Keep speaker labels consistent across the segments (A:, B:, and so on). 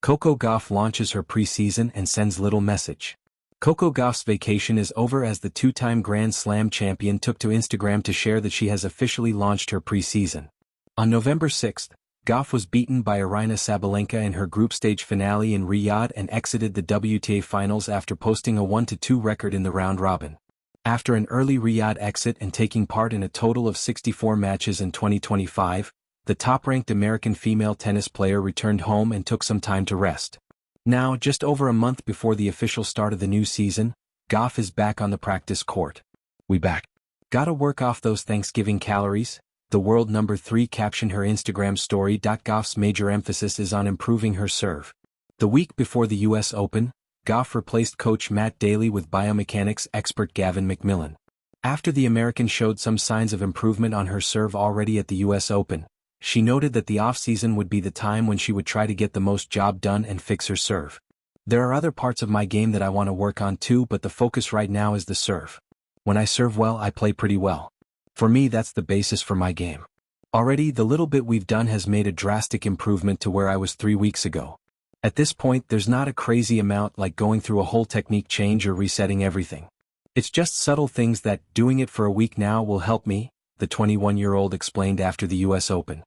A: Coco Gauff launches her preseason and sends little message. Coco Gauff's vacation is over as the two-time Grand Slam champion took to Instagram to share that she has officially launched her preseason. On November 6, Gauff was beaten by Aryna Sabalenka in her group stage finale in Riyadh and exited the WTA finals after posting a 1-2 record in the round robin. After an early Riyadh exit and taking part in a total of 64 matches in 2025, the top-ranked American female tennis player returned home and took some time to rest. Now, just over a month before the official start of the new season, Gauff is back on the practice court. "We back. Gotta work off those Thanksgiving calories," the world number 3 captioned her Instagram story. Gauff's major emphasis is on improving her serve. The week before the US Open, Gauff replaced coach Matt Daly with biomechanics expert Gavin McMillan. After the American showed some signs of improvement on her serve already at the US Open, she noted that the off-season would be the time when she would try to get the most job done and fix her serve. "There are other parts of my game that I want to work on too, but the focus right now is the serve. When I serve well, I play pretty well. For me, that's the basis for my game. Already, the little bit we've done has made a drastic improvement to where I was 3 weeks ago. At this point, there's not a crazy amount like going through a whole technique change or resetting everything. It's just subtle things that, doing it for a week now will help me," the 21-year-old explained after the US Open.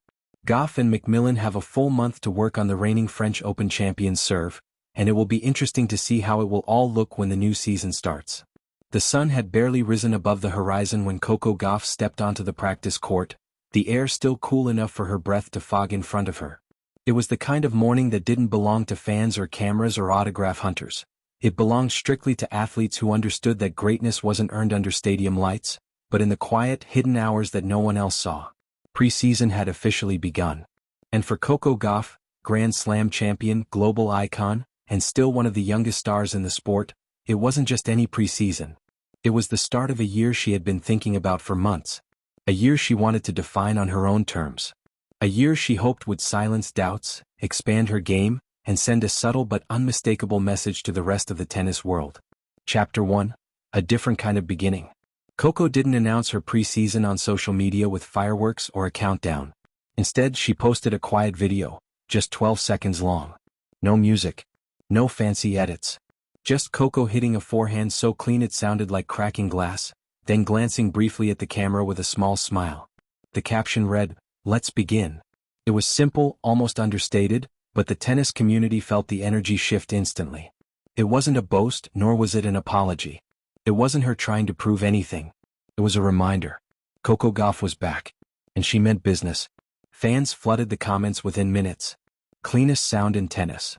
A: Gauff and McMillan have a full month to work on the reigning French Open champion's serve, and it will be interesting to see how it will all look when the new season starts. The sun had barely risen above the horizon when Coco Gauff stepped onto the practice court, the air still cool enough for her breath to fog in front of her. It was the kind of morning that didn't belong to fans or cameras or autograph hunters. It belonged strictly to athletes who understood that greatness wasn't earned under stadium lights, but in the quiet, hidden hours that no one else saw. Preseason had officially begun. And for Coco Gauff, Grand Slam champion, global icon, and still one of the youngest stars in the sport, it wasn't just any preseason. It was the start of a year she had been thinking about for months. A year she wanted to define on her own terms. A year she hoped would silence doubts, expand her game, and send a subtle but unmistakable message to the rest of the tennis world. Chapter 1. A different kind of beginning. Coco didn't announce her preseason on social media with fireworks or a countdown. Instead, she posted a quiet video, just 12 seconds long. No music. No fancy edits. Just Coco hitting a forehand so clean it sounded like cracking glass, then glancing briefly at the camera with a small smile. The caption read, "Let's begin." It was simple, almost understated, but the tennis community felt the energy shift instantly. It wasn't a boast, nor was it an apology. It wasn't her trying to prove anything. It was a reminder. Coco Gauff was back. And she meant business. Fans flooded the comments within minutes. "Cleanest sound in tennis.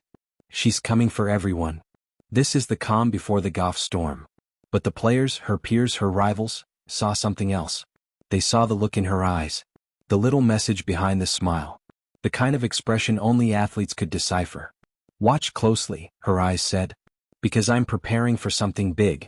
A: She's coming for everyone." This is the calm before the Gauff storm. But the players, her peers, her rivals, saw something else. They saw the look in her eyes. The little message behind the smile. The kind of expression only athletes could decipher. "Watch closely," her eyes said. "Because I'm preparing for something big."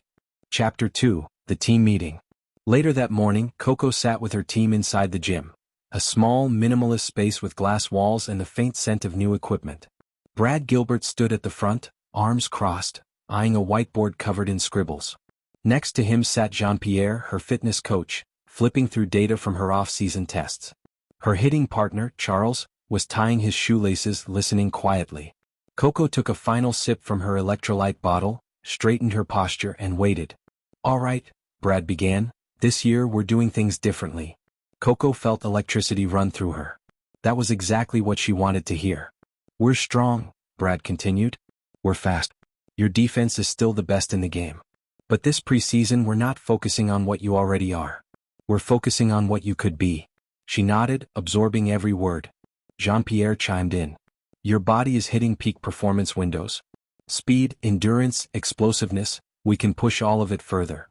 A: Chapter 2. The team meeting. Later that morning, Coco sat with her team inside the gym. A small, minimalist space with glass walls and the faint scent of new equipment. Brad Gilbert stood at the front, arms crossed, eyeing a whiteboard covered in scribbles. Next to him sat Jean-Pierre, her fitness coach, flipping through data from her off-season tests. Her hitting partner, Charles, was tying his shoelaces, listening quietly. Coco took a final sip from her electrolyte bottle, straightened her posture, and waited. "All right," Brad began, "this year we're doing things differently." Coco felt electricity run through her. That was exactly what she wanted to hear. "We're strong," Brad continued. "We're fast. Your defense is still the best in the game. But this preseason we're not focusing on what you already are. We're focusing on what you could be." She nodded, absorbing every word. Jean-Pierre chimed in. "Your body is hitting peak performance windows. Speed, endurance, explosiveness, we can push all of it further."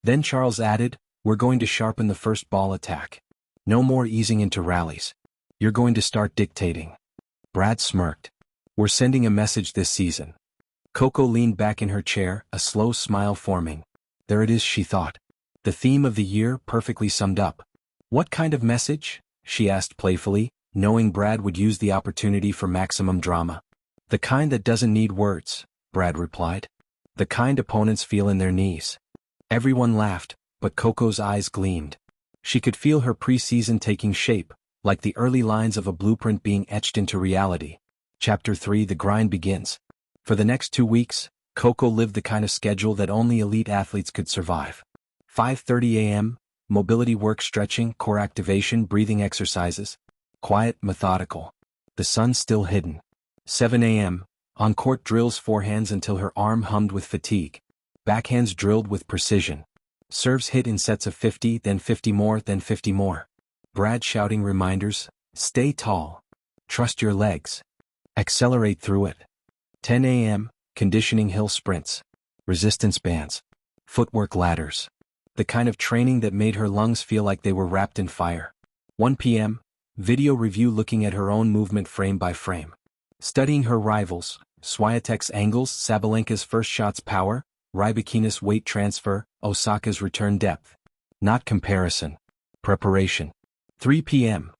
A: Then Charles added, "We're going to sharpen the first ball attack. No more easing into rallies. You're going to start dictating." Brad smirked. "We're sending a message this season." Coco leaned back in her chair, a slow smile forming. There it is, she thought. The theme of the year perfectly summed up. "What kind of message?" she asked playfully, knowing Brad would use the opportunity for maximum drama. "The kind that doesn't need words," Brad replied. "The kind opponents feel in their knees." Everyone laughed, but Coco's eyes gleamed. She could feel her preseason taking shape, like the early lines of a blueprint being etched into reality. Chapter 3 The grind begins. For the next 2 weeks, Coco lived the kind of schedule that only elite athletes could survive. 5:30 a.m., mobility work, stretching, core activation, breathing exercises. Quiet, methodical. The sun still hidden. 7 a.m., on-court drills, forehands until her arm hummed with fatigue. Backhands drilled with precision. Serves hit in sets of 50, then 50 more, then 50 more. Brad shouting reminders, stay tall. Trust your legs. Accelerate through it. 10 a.m., conditioning, hill sprints. Resistance bands. Footwork ladders. The kind of training that made her lungs feel like they were wrapped in fire. 1 p.m., video review, looking at her own movement frame by frame. Studying her rivals, Swiatek's angles, Sabalenka's first shots power, Rybakina's weight transfer, Osaka's return depth. Not comparison. Preparation. 3 p.m.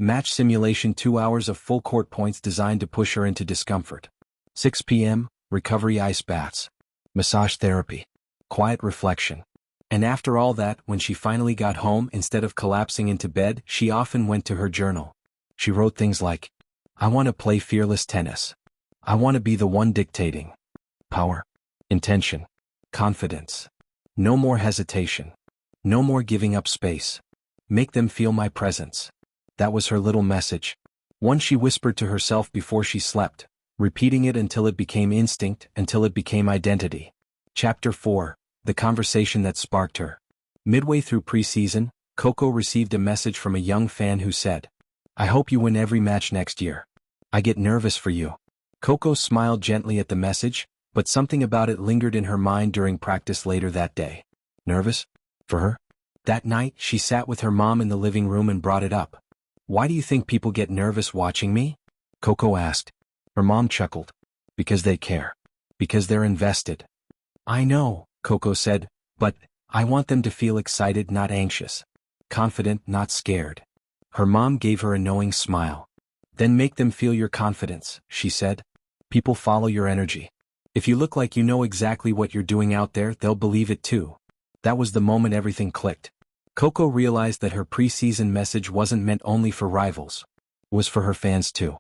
A: Match simulation, 2 hours of full court points designed to push her into discomfort. 6 p.m. Recovery, ice baths. Massage therapy. Quiet reflection. And after all that, when she finally got home, instead of collapsing into bed, she often went to her journal. She wrote things like, I want to play fearless tennis. I want to be the one dictating. Power. Intention. Confidence. No more hesitation. No more giving up space. Make them feel my presence. That was her little message. One she whispered to herself before she slept, repeating it until it became instinct, until it became identity. Chapter 4. The conversation that sparked her. Midway through preseason, Coco received a message from a young fan who said, I hope you win every match next year. I get nervous for you. Coco smiled gently at the message, but something about it lingered in her mind during practice later that day. Nervous? For her? That night, she sat with her mom in the living room and brought it up. Why do you think people get nervous watching me? Coco asked. Her mom chuckled. Because they care. Because they're invested. I know, Coco said, but I want them to feel excited, not anxious. Confident, not scared. Her mom gave her a knowing smile. Then make them feel your confidence, she said. People follow your energy. If you look like you know exactly what you're doing out there, they'll believe it too. That was the moment everything clicked. Coco realized that her preseason message wasn't meant only for rivals. It was for her fans too.